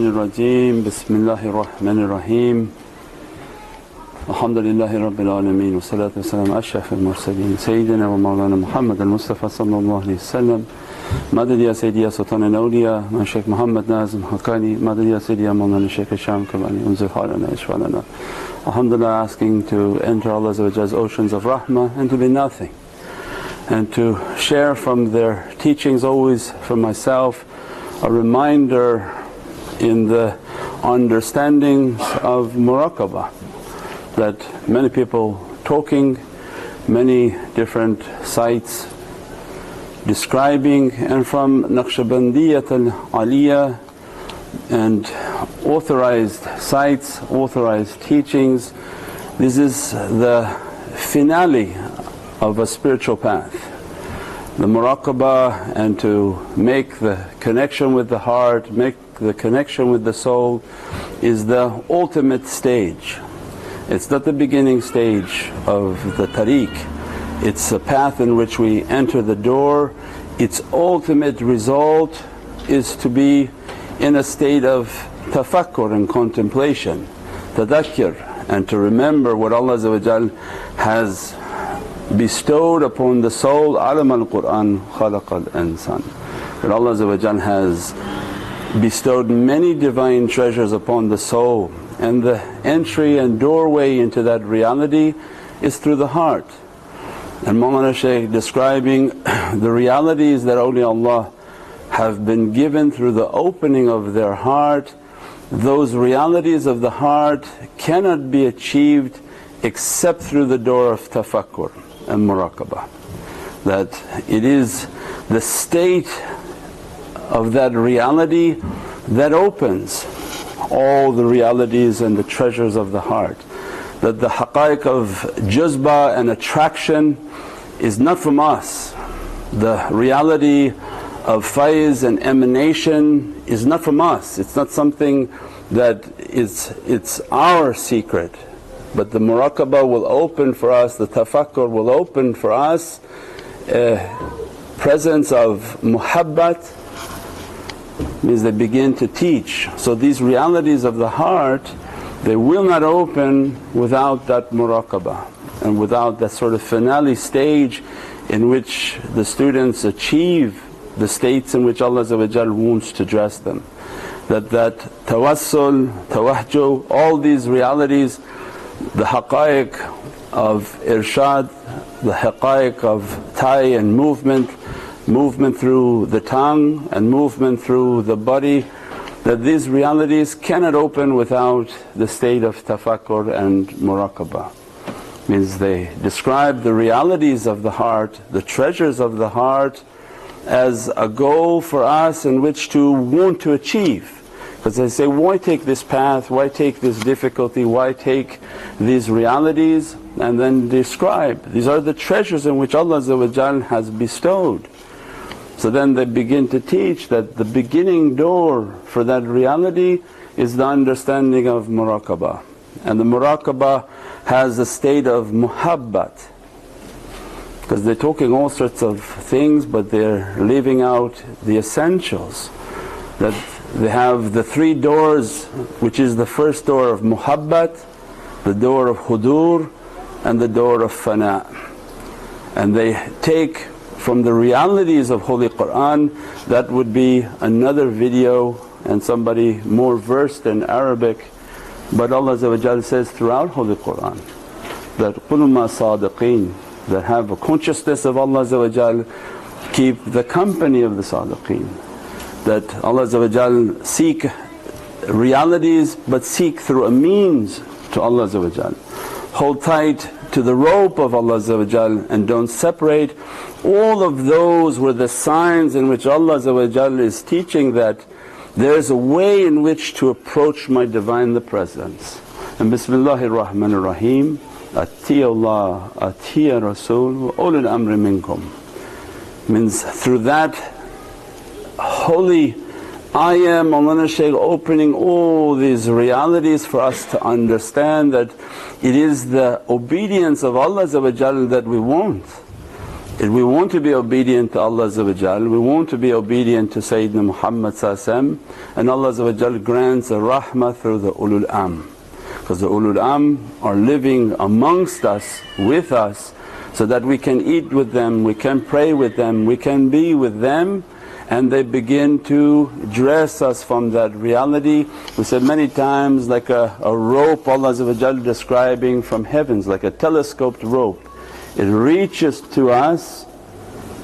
الشيطان الرجيم بسم الله الرحمن الرحيم الحمد لله رب العالمين والصلاة والسلام على أشرف المرسلين سيدنا ومولانا محمد المصطفى صلى الله عليه وسلم. مدد يا سيدي يا سلطان الأولياء من شيخ محمد نازم حقاني. مدد يا سيدي يا مولانا Shaykh Kabani unzil halana ishwalana. Alhamdulillah, asking to enter Allah's oceans of rahmah and to be nothing, and to share from their teachings, always for myself a reminder in the understandings of Muraqabah, that many people talking, many different sites describing, and from Naqshbandi Sufi and authorized sites, authorized teachings. This is the finale of a spiritual path, the Muraqabah, and to make the connection with the heart, make the connection with the soul is the ultimate stage. It's not the beginning stage of the tariq, it's a path in which we enter the door. Its ultimate result is to be in a state of tafakkur and contemplation, tadhakkir, and to remember what Allah has bestowed upon the soul. Alam al-Qur'an khalaqa al-insan, that Allah has bestowed many divine treasures upon the soul, and the entry and doorway into that reality is through the heart. And Mawlana Shaykh describing the realities that awliyaullah have been given through the opening of their heart. Those realities of the heart cannot be achieved except through the door of tafakkur and muraqabah, that it is the state of that reality that opens all the realities and the treasures of the heart. That the haqqaiq of juzba and attraction is not from us, the reality of faiz and emanation is not from us, it's not something that it's our secret. But the muraqabah will open for us, the tafakkur will open for us a presence of muhabbat, means they begin to teach. So these realities of the heart, they will not open without that muraqabah and without that sort of finale stage in which the students achieve the states in which Allah wants to dress them. That tawassul, tawahjuh, all these realities, the haqqaiq of irshad, the haqqaiq of tay and movement through the tongue and movement through the body, that these realities cannot open without the state of tafakkur and muraqabah. Means they describe the realities of the heart, the treasures of the heart, as a goal for us in which to want to achieve. Because they say, why take this path, why take this difficulty, why take these realities? And then describe, these are the treasures in which Allah has bestowed. So then they begin to teach that the beginning door for that reality is the understanding of muraqabah. And the muraqabah has a state of muhabbat, because they're talking all sorts of things but they're leaving out the essentials. That they have the three doors, which is the first door of muhabbat, the door of hudur, and the door of fana. And they take from the realities of Holy Qur'an, that would be another video and somebody more versed in Arabic. But Allah says throughout Holy Qur'an that qul ma sadiqeen, that have a consciousness of Allah, keep the company of the sadiqeen. That Allah seek realities but seek through a means to Allah. Hold tight to the rope of Allah and don't separate. All of those were the signs in which Allah is teaching that there's a way in which to approach my Divine the Presence. And Bismillahir Rahmanir Rahim, Atiya Allah, Atiya Rasul wa ulul amri minkum. Means through that holy ayah Mawlana Shaykh opening all these realities for us to understand that it is the obedience of Allah that we want. If we want to be obedient to Allah we want to be obedient to Sayyidina Muhammad and Allah grants a rahmah through the ulul amr. Because the ulul amr are living amongst us, with us, so that we can eat with them, we can pray with them, we can be with them, and they begin to dress us from that reality. We said many times, like a rope Allah describing from heavens, like a telescoped rope. It reaches to us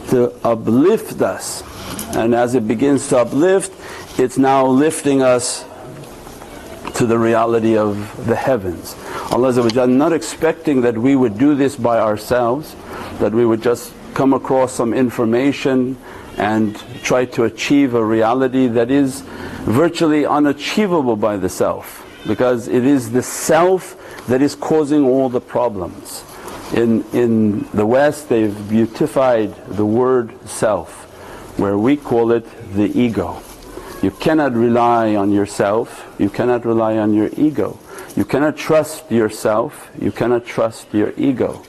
to uplift us, and as it begins to uplift, it's now lifting us to the reality of the heavens. Allah not expecting that we would do this by ourselves, that we would just come across some information and try to achieve a reality that is virtually unachievable by the self, because it is the self that is causing all the problems. In the West they've beautified the word self, where we call it the ego. You cannot rely on yourself, you cannot rely on your ego. You cannot trust yourself, you cannot trust your ego.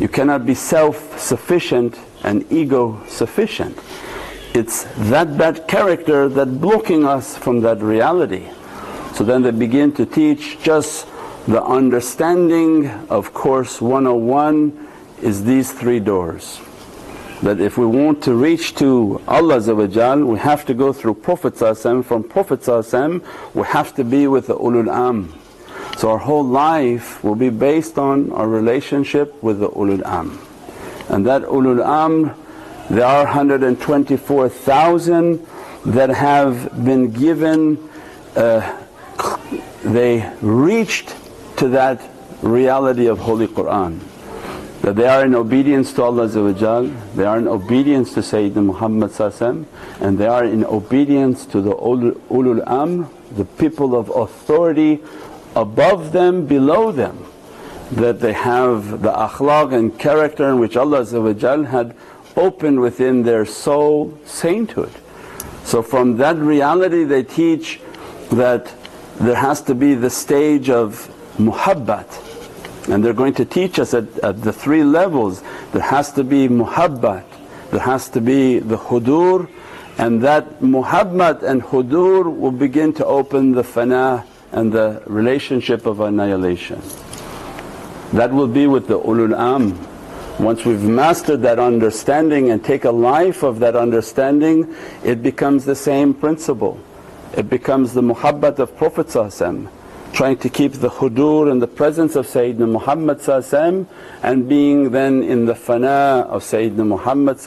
You cannot be self-sufficient and ego-sufficient. It's that bad character that blocking us from that reality. So then they begin to teach just the understanding of Course 101 is these three doors. That if we want to reach to Allah we have to go through Prophet from Prophet we have to be with the ulul amr. So our whole life will be based on our relationship with the ulul amr. And that ulul amr, there are 124,000 that have been given, they reached to that reality of Holy Qur'an. That they are in obedience to Allah, they are in obedience to Sayyidina Muhammad and they are in obedience to the ulul amr, the people of authority above them, below them. That they have the akhlaq and character in which Allah had opened within their soul sainthood. So from that reality they teach that there has to be the stage of muhabbat, and they're going to teach us at the three levels. There has to be muhabbat, there has to be the hudur, and that muhabbat and hudur will begin to open the fana and the relationship of annihilation. That will be with the ulul amr. Once we've mastered that understanding and take a life of that understanding, it becomes the same principle. It becomes the muhabbat of Prophet trying to keep the hudur and the presence of Sayyidina Muhammad and being then in the fana of Sayyidina Muhammad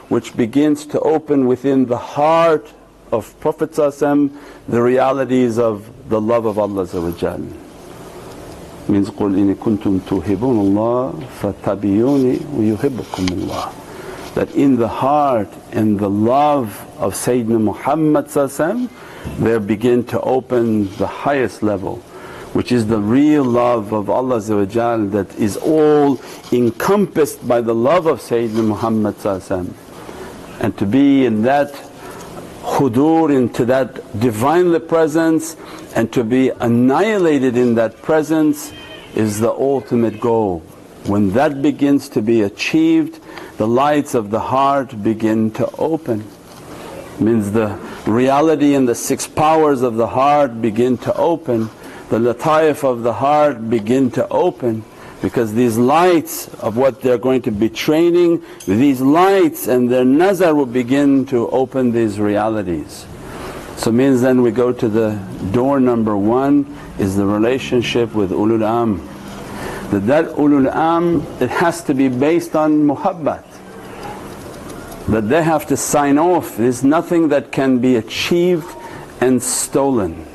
which begins to open within the heart of Prophet the realities of the love of Allah. Means قُلْ إِن كُنْتُمْ تُحِبُّونَ اللَّهَ فَاتَّبِعُونِي وَيُحِبُّكُمُ اللَّهُ. That in the heart, in the love of Sayyidina Muhammad there begin to open the highest level, which is the real love of Allah that is all encompassed by the love of Sayyidina Muhammad. And to be in that hudur, into that Divinely Presence, and to be annihilated in that presence is the ultimate goal. When that begins to be achieved, the lights of the heart begin to open. Means the reality and the six powers of the heart begin to open, the lataif of the heart begin to open, because these lights of what they're going to be training, these lights and their nazar will begin to open these realities. So means then we go to the door number one is the relationship with ulul amr. That ulul amr, it has to be based on muhabbat. That they have to sign off, there's nothing that can be achieved and stolen.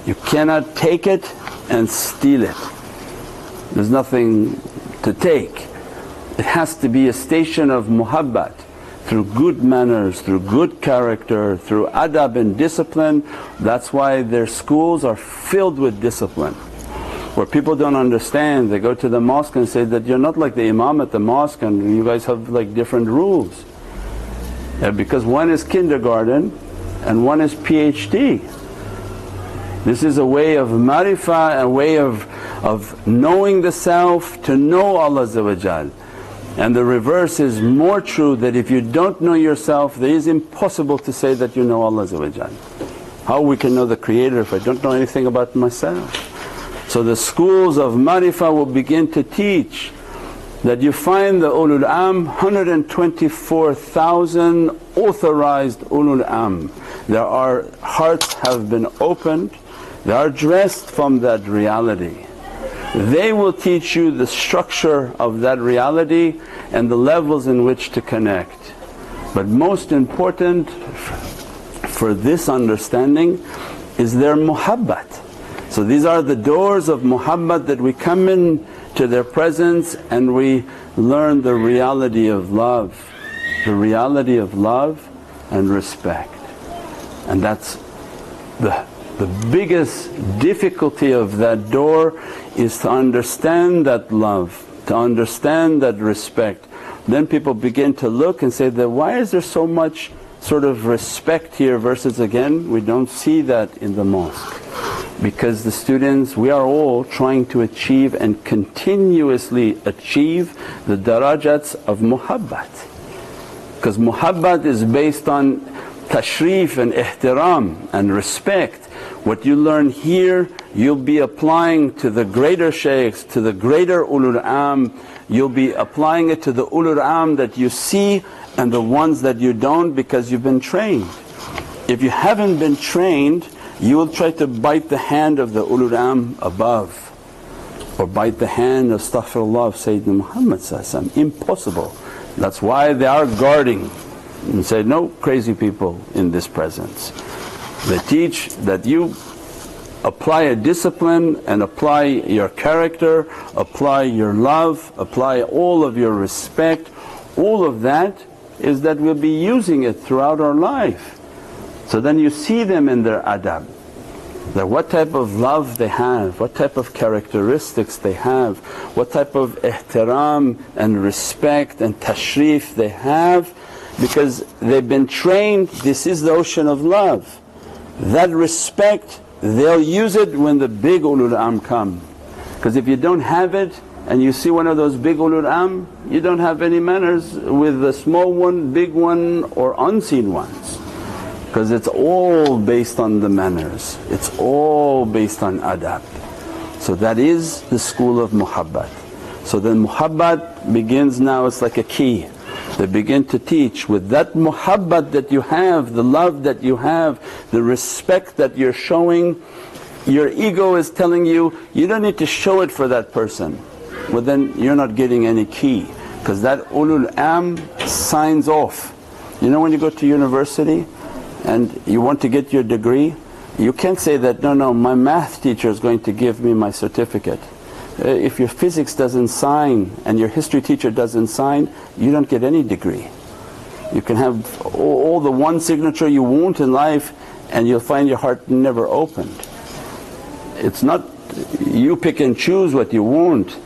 You cannot take it and steal it. There's nothing to take. It has to be a station of muhabbat, through good manners, through good character, through adab and discipline. That's why their schools are filled with discipline. Where people don't understand, they go to the mosque and say that, you're not like the imam at the mosque and you guys have like different rules. Because one is kindergarten and one is PhD. This is a way of marifah, a way of knowing the self, to know Allah. And the reverse is more true, that if you don't know yourself, it is impossible to say that you know Allah. How we can know the Creator if I don't know anything about myself? So the schools of Marifah will begin to teach that you find the ulul am, 124,000 authorized ulul am. Their hearts have been opened, they are dressed from that reality. They will teach you the structure of that reality and the levels in which to connect. But most important for this understanding is their muhabbat. So these are the doors of muhabbat that we come in to their presence and we learn the reality of love, the reality of love and respect. And that's the biggest difficulty of that door, is to understand that love, to understand that respect. Then people begin to look and say that, why is there so much sort of respect here versus again we don't see that in the mosque? Because the students, we are all trying to achieve and continuously achieve the darajats of muhabbat. Because muhabbat is based on tashrif and ihtiram and respect. What you learn here you'll be applying to the greater shaykhs, to the greater ulul am, you'll be applying it to the ulul am that you see and the ones that you don't, because you've been trained. If you haven't been trained, you will try to bite the hand of the ulul am above, or bite the hand of astaghfirullah of Sayyidina Muhammad. Impossible. That's why they are guarding and say, no crazy people in this presence. They teach that you apply a discipline and apply your character, apply your love, apply all of your respect. All of that is that we'll be using it throughout our life. So then you see them in their adab, that what type of love they have, what type of characteristics they have, what type of ihtiram and respect and tashrif they have, because they've been trained. This is the ocean of love. That respect they'll use it when the big ulul am come. Because if you don't have it and you see one of those big ulul am, you don't have any manners with the small one, big one or unseen ones. Because it's all based on the manners, it's all based on adab. So that is the school of muhabbat. So then muhabbat begins now, it's like a key. They begin to teach with that muhabbat that you have, the love that you have, the respect that you're showing. Your ego is telling you, you don't need to show it for that person. Well then you're not getting any key, because that ulul am signs off. You know when you go to university and you want to get your degree, you can't say that, no, my math teacher is going to give me my certificate. If your physics doesn't sign and your history teacher doesn't sign, you don't get any degree. You can have all the one signature you want in life and you'll find your heart never opened. It's not you pick and choose what you want,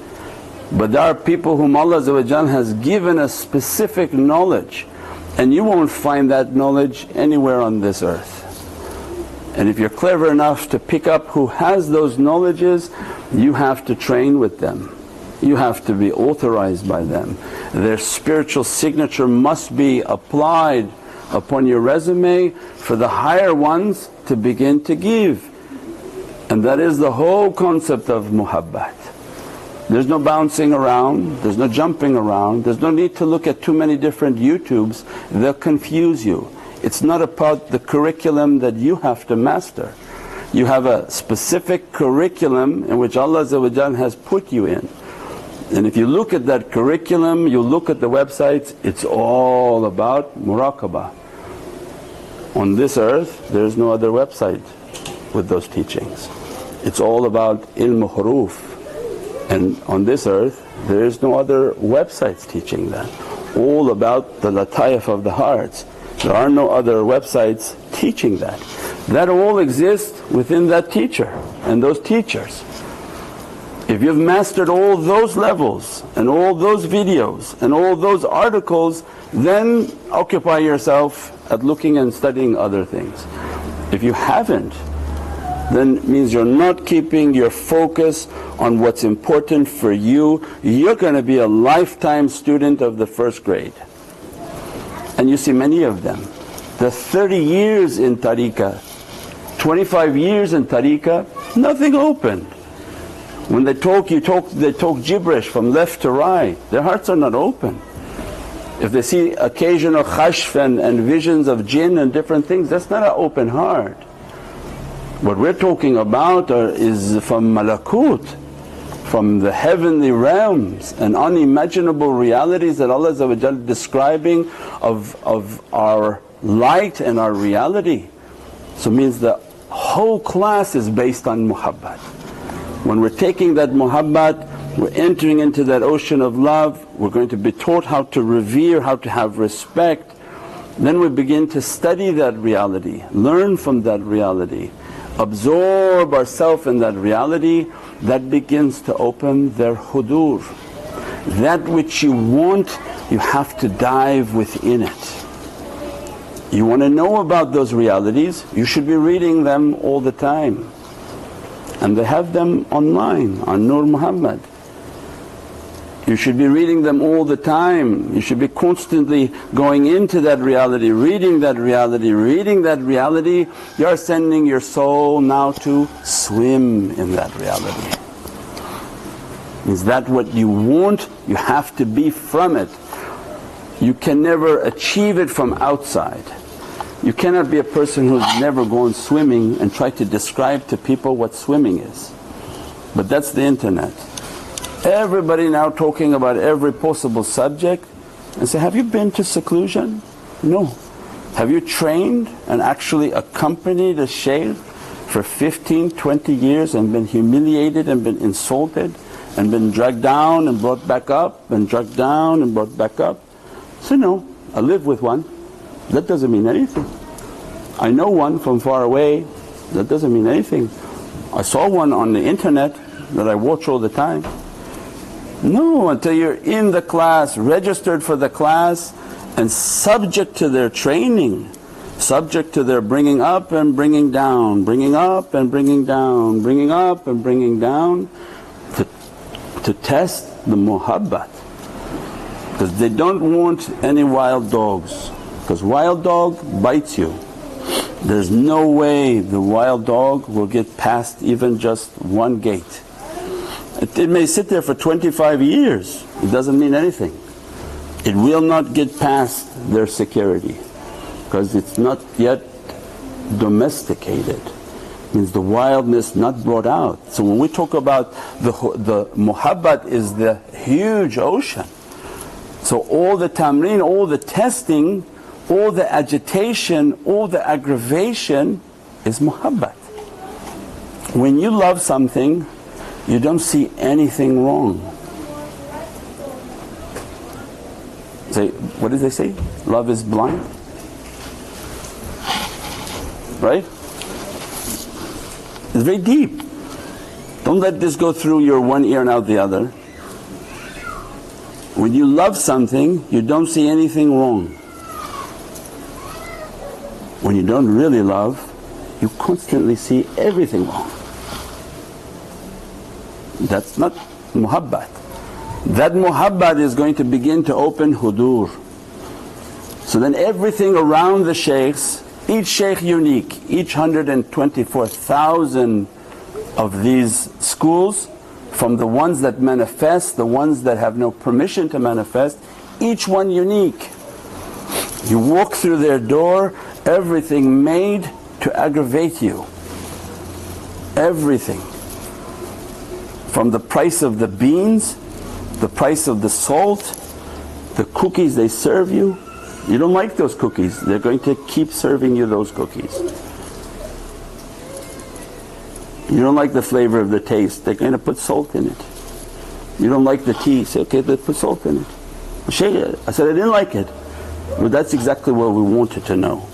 but there are people whom Allah has given a specific knowledge, and you won't find that knowledge anywhere on this earth. And if you're clever enough to pick up who has those knowledges, you have to train with them, you have to be authorized by them. Their spiritual signature must be applied upon your resume for the higher ones to begin to give. And that is the whole concept of muhabbat. There's no bouncing around, there's no jumping around, there's no need to look at too many different YouTubes, they'll confuse you. It's not about the curriculum that you have to master. You have a specific curriculum in which Allah has put you in. And if you look at that curriculum, you look at the websites, it's all about muraqabah. On this earth there is no other website with those teachings. It's all about ilm huruf, and on this earth there is no other websites teaching that. All about the lataif of the hearts. There are no other websites teaching that. That all exists within that teacher and those teachers. If you've mastered all those levels and all those videos and all those articles, then occupy yourself at looking and studying other things. If you haven't, then it means you're not keeping your focus on what's important for you. You're going to be a lifetime student of the first grade. And you see many of them. The 30 years in tariqah, 25 years in tariqah, nothing opened. When they talk, they talk gibberish from left to right. Their hearts are not open. If they see occasional khashf and visions of jinn and different things, that's not an open heart. What we're talking about is from malakut, from the heavenly realms and unimaginable realities that Allah is describing of our light and our reality. So it means the whole class is based on muhabbat. When we're taking that muhabbat, we're entering into that ocean of love, we're going to be taught how to revere, how to have respect. Then we begin to study that reality, learn from that reality, absorb ourselves in that reality. That begins to open their hudur. That which you want, you have to dive within it. You want to know about those realities, you should be reading them all the time. And they have them online on Nur Muhammad. You should be reading them all the time. You should be constantly going into that reality, reading that reality, reading that reality. You are sending your soul now to swim in that reality. Is that what you want? You have to be from it. You can never achieve it from outside. You cannot be a person who's never gone swimming and try to describe to people what swimming is. But that's the internet. Everybody now talking about every possible subject and say, have you been to seclusion? No. Have you trained and actually accompanied a shaykh for 15, 20 years and been humiliated and been insulted and been dragged down and brought back up and dragged down and brought back up? So no, I live with one. That doesn't mean anything. I know one from far away, that doesn't mean anything. I saw one on the internet that I watch all the time. No, until you're in the class, registered for the class and subject to their training, subject to their bringing up and bringing down, bringing up and bringing down, bringing up and bringing down, to test the muhabbat. Because they don't want any wild dogs, because wild dog bites you. There's no way the wild dog will get past even just one gate. It may sit there for 25 years, it doesn't mean anything. It will not get past their security because it's not yet domesticated. Means the wildness not brought out. So when we talk about the muhabbat is the huge ocean. So all the tamreen, all the testing, all the agitation, all the aggravation is muhabbat. When you love something, you don't see anything wrong. Say, what did they say? Love is blind? Right? It's very deep. Don't let this go through your one ear and out the other. When you love something, you don't see anything wrong. When you don't really love, you constantly see everything wrong. That's not muhabbat. That muhabbat is going to begin to open hudur. So then everything around the shaykhs, each shaykh unique, each 124,000 of these schools, from the ones that manifest, the ones that have no permission to manifest, each one unique. You walk through their door, everything made to aggravate you. Everything. From the price of the beans, the price of the salt, the cookies they serve you. You don't like those cookies, they're going to keep serving you those cookies. You don't like the flavor of the taste, they're going to put salt in it. You don't like the tea, say, okay, they put salt in it. Shaykh, I said, I didn't like it. Well, that's exactly what we wanted to know.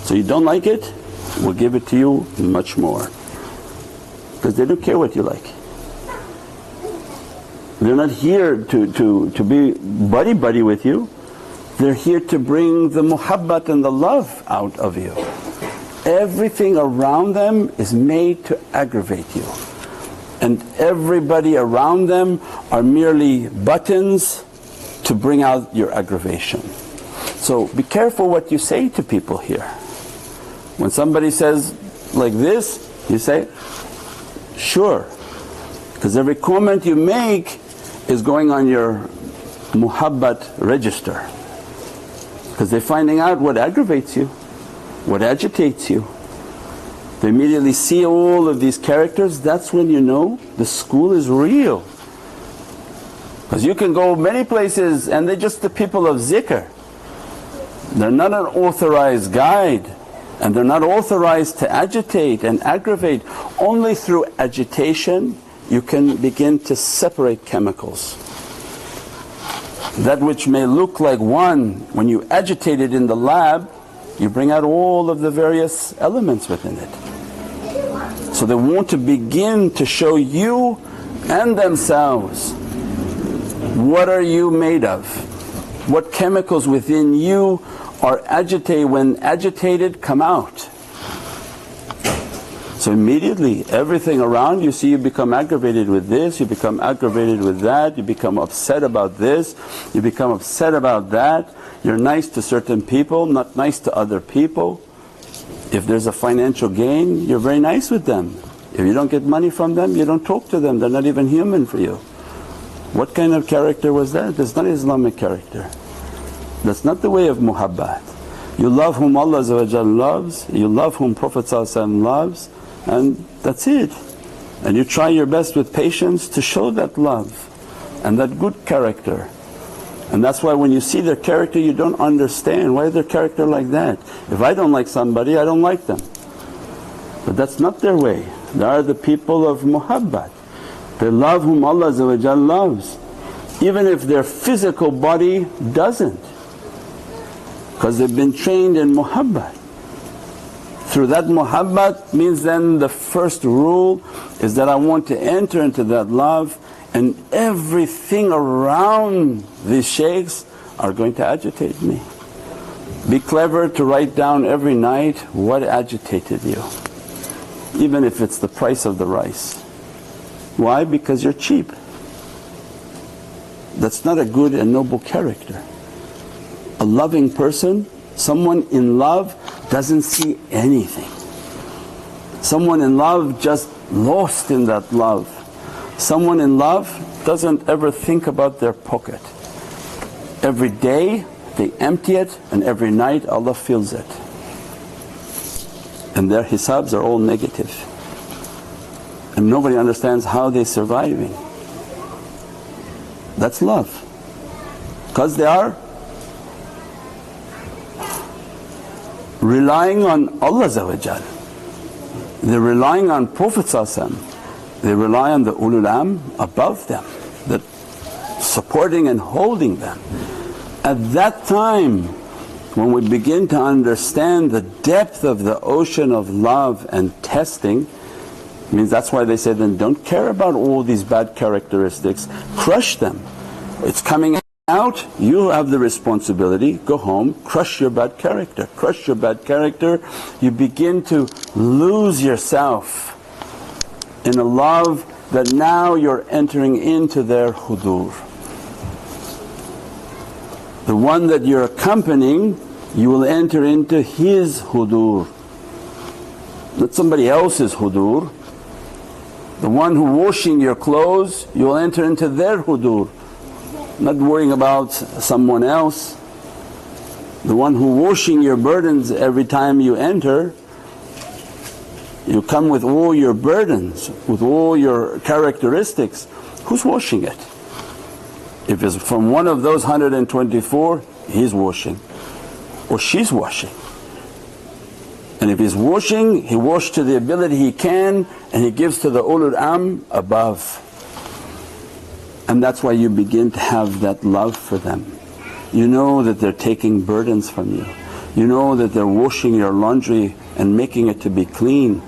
So you don't like it, we'll give it to you much more. Because they don't care what you like. They're not here to be buddy with you. They're here to bring the muhabbat and the love out of you. everything around them is made to aggravate you, and everybody around them are merely buttons to bring out your aggravation. So be careful what you say to people here. When somebody says like this, you say, sure, because every comment you make is going on your muhabbat register, because they're finding out what aggravates you, what agitates you. They immediately see all of these characters. That's when you know the school is real, because you can go many places and they're just the people of zikr. They're not an authorized guide, and they're not authorized to agitate and aggravate. Only through agitation you can begin to separate chemicals. That which may look like one, when you agitate it in the lab, you bring out all of the various elements within it. So they want to begin to show you and themselves, what are you made of? What chemicals within you are agitated, when agitated come out. So immediately everything around you see, you become aggravated with this, you become aggravated with that, you become upset about this, you become upset about that. You're nice to certain people, not nice to other people. If there's a financial gain, you're very nice with them. If you don't get money from them, you don't talk to them, they're not even human for you. What kind of character was that? That's not Islamic character. That's not the way of muhabbat. You love whom Allah loves, you love whom Prophet loves, and that's it. And you try your best with patience to show that love and that good character. And that's why when you see their character you don't understand, why is their character like that? If I don't like somebody, I don't like them. But that's not their way. They are the people of muhabbat. They love whom Allah loves, even if their physical body doesn't, because they've been trained in muhabbat. Through that muhabbat means then the first rule is that I want to enter into that love, and everything around these shaykhs are going to agitate me. Be clever to write down every night what agitated you, even if it's the price of the rice. Why? Because you're cheap. That's not a good and noble character. A loving person, someone in love doesn't see anything. Someone in love just lost in that love. Someone in love doesn't ever think about their pocket. Every day they empty it, and every night Allah fills it. And their hisabs are all negative. And nobody understands how they're surviving. That's love. Because they are relying on Allah, they're relying on Prophet, they rely on the ulul am above them, that supporting and holding them. At that time when we begin to understand the depth of the ocean of love and testing, means that's why they say, then don't care about all these bad characteristics, crush them. It's coming out, you have the responsibility, go home, crush your bad character. Crush your bad character, you begin to lose yourself in a love that now you're entering into their hudur. The one that you're accompanying, you will enter into his hudur, not somebody else's hudur. The one who washing your clothes, you will enter into their hudur, not worrying about someone else. The one who washing your burdens every time you enter, you come with all your burdens, with all your characteristics. Who's washing it? If it's from one of those 124, he's washing or she's washing. And if he's washing, he washes to the ability he can, and he gives to the ulul am above. And that's why you begin to have that love for them. You know that they're taking burdens from you. You know that they're washing your laundry and making it to be clean.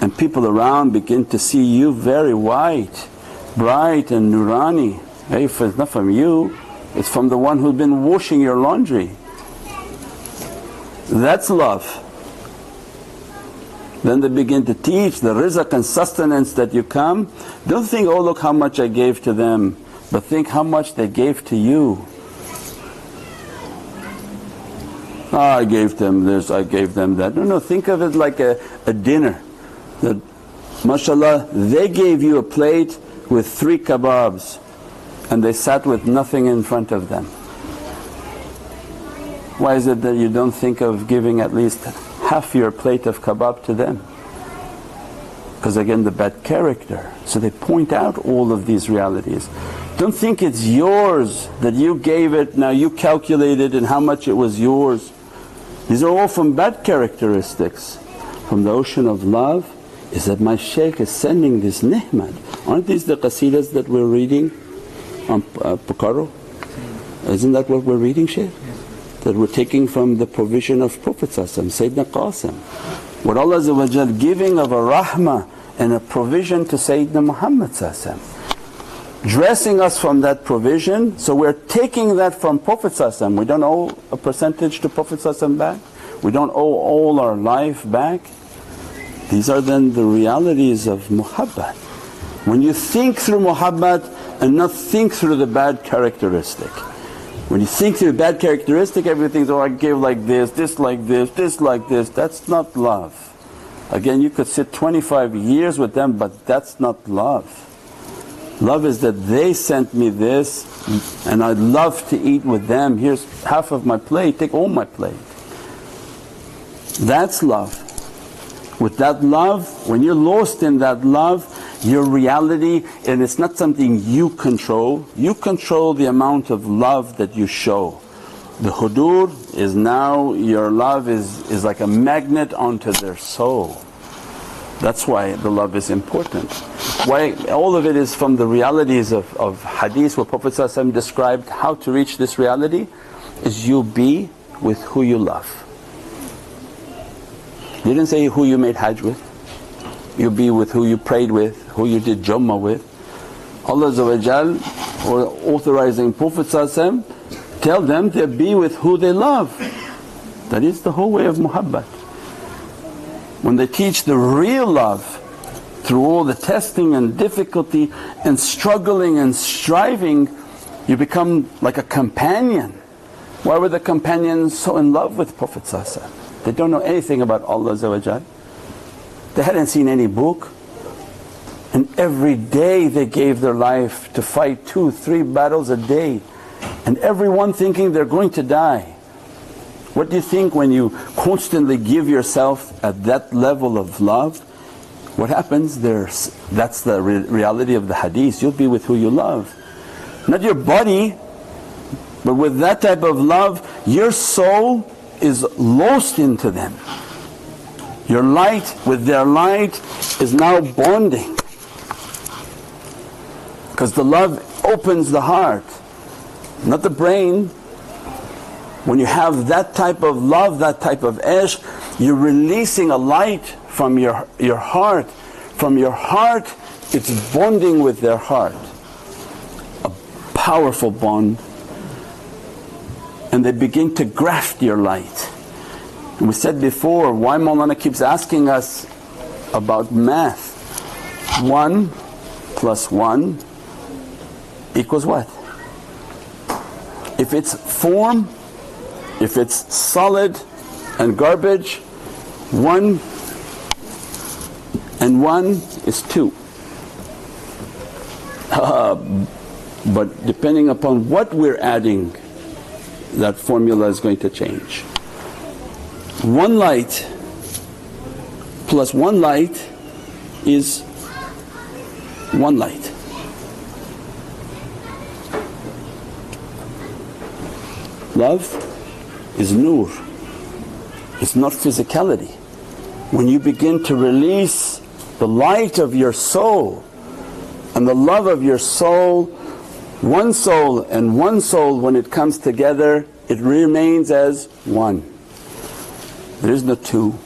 And people around begin to see you very white, bright and nurani. Hey, if it's not from you, it's from the one who's been washing your laundry. That's love. Then they begin to teach the rizq and sustenance that you come. Don't think, oh look how much I gave to them, but think how much they gave to you. Oh, I gave them this, I gave them that. No, think of it like a dinner. That mashallah, they gave you a plate with 3 kebabs and they sat with nothing in front of them. Why is it that you don't think of giving at least half your plate of kebab to them? Because again, the bad character. So they point out all of these realities. Don't think it's yours, that you gave it, now you calculated and how much it was yours. These are all from bad characteristics. From the ocean of love is that my Shaykh is sending this ni'mat. Aren't these the qasidas that we're reading on Pucaro? Isn't that what we're reading, Shaykh? That we're taking from the provision of Prophet Sayyidina Qasim. What Allah giving of a rahmah and a provision to Sayyidina Muhammad, dressing us from that provision. So we're taking that from Prophet. We don't owe a percentage to Prophet back, we don't owe all our life back. These are then the realities of muhabbat. When you think through muhabbat and not think through the bad characteristic. When you think through the bad characteristic, everything's, oh I gave like this like this, this like this. That's not love. Again, you could sit 25 years with them, but that's not love. Love is that they sent me this and I'd love to eat with them. Here's half of my plate, take all my plate. That's love. With that love, when you're lost in that love, your reality, and it's not something you control the amount of love that you show. The hudur is now, your love is like a magnet onto their soul. That's why the love is important. Why all of it is from the realities of hadith where Prophet described how to reach this reality is you be with who you love. He didn't say who you made hajj with, you be with who you prayed with, who you did Jummah with. Allah or authorizing Prophet tell them to be with who they love. That is the whole way of muhabbat. When they teach the real love through all the testing and difficulty and struggling and striving, you become like a companion. Why were the companions so in love with Prophet? They don't know anything about Allah. They hadn't seen any book, and every day they gave their life to fight 2-3 battles a day, and everyone thinking they're going to die. What do you think when you constantly give yourself at that level of love? What happens? That's the reality of the hadith. You'll be with who you love. Not your body, but with that type of love, your soul is lost into them. Your light with their light is now bonding. Because the love opens the heart, not the brain. When you have that type of love, that type of ishq, you're releasing a light from your heart. From your heart, it's bonding with their heart. A powerful bond. And they begin to graft your light. And we said before, why Mawlana keeps asking us about math. 1 + 1 equals what? If it's form, if it's solid and garbage, 1 and 1 is 2. But depending upon what we're adding, that formula is going to change. 1 light plus 1 light is 1 light. Love is nur, it's not physicality. When you begin to release the light of your soul and the love of your soul, one soul and one soul, when it comes together, it remains as one. There is no two.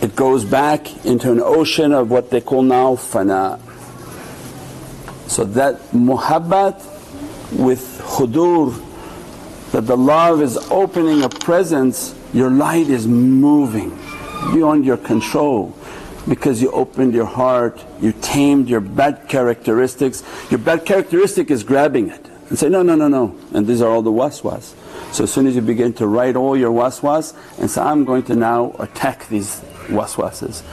It goes back into an ocean of what they call now Fana. So that muhabbat with hudur, that the love is opening a presence, your light is moving. beyond your control, because you opened your heart, you tamed your bad characteristics. Your bad characteristic is grabbing it and say, no, no, no, no, and these are all the waswas. So as soon as you begin to write all your waswas and say, I'm going to now attack these waswases,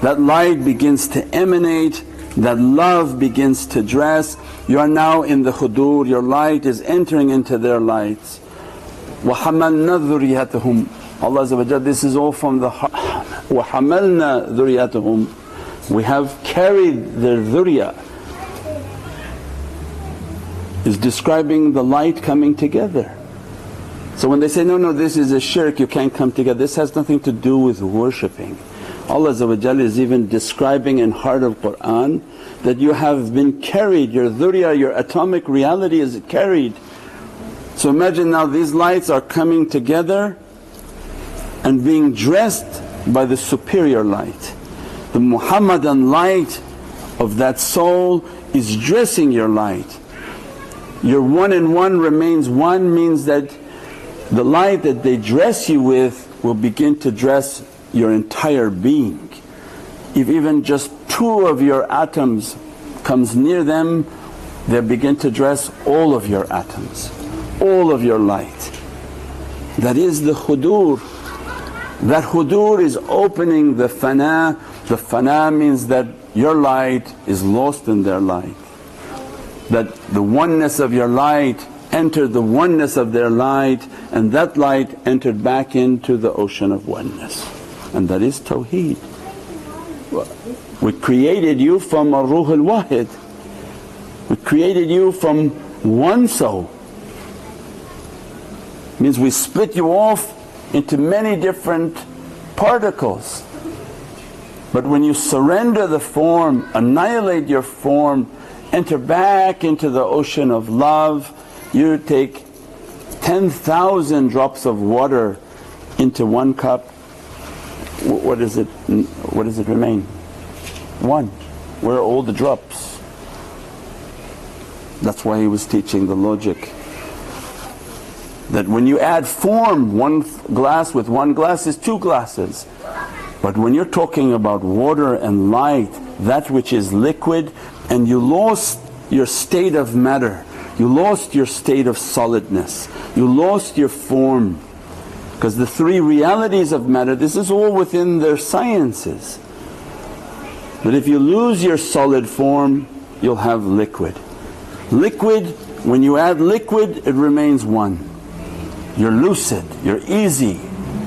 that light begins to emanate, that love begins to dress. You are now in the hudur, your light is entering into their lights. وَحَمَلْنَا ذُرِّيَّتَهُمْ, Allah this is all from the heart. وَحَمَلْنَا ذُرِّيَّتَهُمْ, we have carried their dhurriya, is describing the light coming together. So when they say, no, no, this is a shirk, you can't come together, this has nothing to do with worshipping. Allah is even describing in heart of Qur'an that you have been carried, your dhurriya, your atomic reality is carried. So imagine now these lights are coming together and being dressed by the superior light. The Muhammadan light of that soul is dressing your light. Your one in one remains one, means that the light that they dress you with will begin to dress your entire being. If even just two of your atoms comes near them, they begin to dress all of your atoms, all of your light. That is the hudur. That hudur is opening the fana. The fana means that your light is lost in their light, that the oneness of your light entered the oneness of their light, and that light entered back into the ocean of oneness, and that is tawheed. We created you from a ruh al-wahid, we created you from one soul. Means we split you off into many different particles. But when you surrender the form, annihilate your form, enter back into the ocean of love, you take 10,000 drops of water into one cup, what does it remain? One. Where are all the drops? That's why he was teaching the logic that when you add form, one glass with one glass is two glasses. But when you're talking about water and light, that which is liquid, and you lost your state of matter, you lost your state of solidness, you lost your form. Because the three realities of matter, this is all within their sciences. But if you lose your solid form, you'll have liquid. Liquid, when you add liquid, it remains one. You're lucid, you're easy,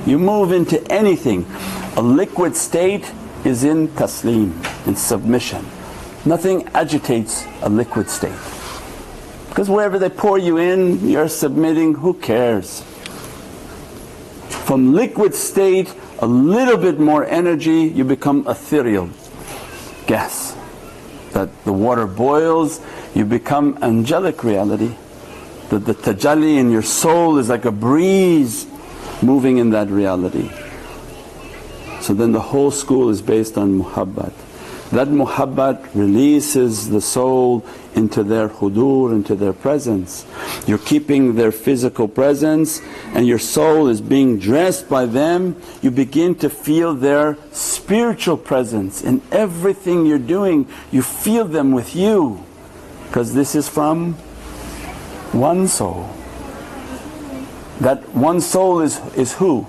you move into anything. A liquid state is in taslim, in submission. Nothing agitates a liquid state, because wherever they pour you in, you're submitting, who cares? From liquid state, a little bit more energy, you become ethereal gas. That the water boils, you become angelic reality. That the tajalli in your soul is like a breeze moving in that reality. So then the whole school is based on muhabbat. That muhabbat releases the soul into their hudur, into their presence. You're keeping their physical presence and your soul is being dressed by them. You begin to feel their spiritual presence in everything you're doing. You feel them with you, because this is from one soul. That one soul is who?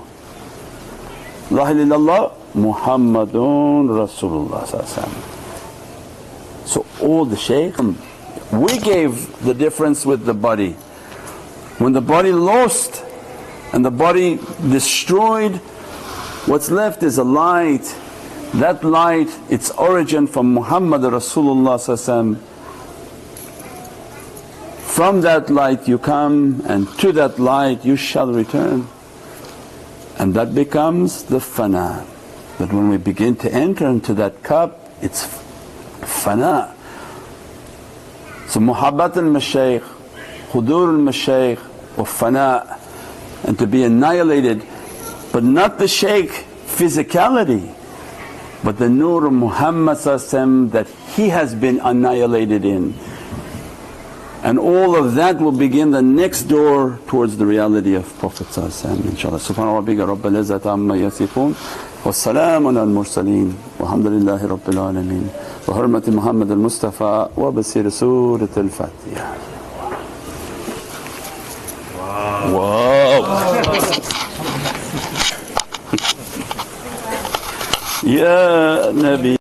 La ilaha illallah Muhammadun Rasulullah. So all the Shaykh, we gave the difference with the body. When the body lost and the body destroyed, what's left is a light. That light, its origin from Muhammad Rasulullah. From that light you come, and to that light you shall return. And that becomes the fana. That when we begin to enter into that cup, it's fana. So muhabbat al-mashayikh, hudur al-mashayikh wa fana, and to be annihilated, but not the shaykh physicality, but the nur of Muhammad that he has been annihilated in. And all of that will begin the next door towards the reality of Prophet inshaAllah. Subhana rabbika rabbil izzati amma yasifoon. والسلام على المرسلين والحمد لله رب العالمين بحرمة محمد المصطفى وبسير سورة الفاتحة. واو يا نبي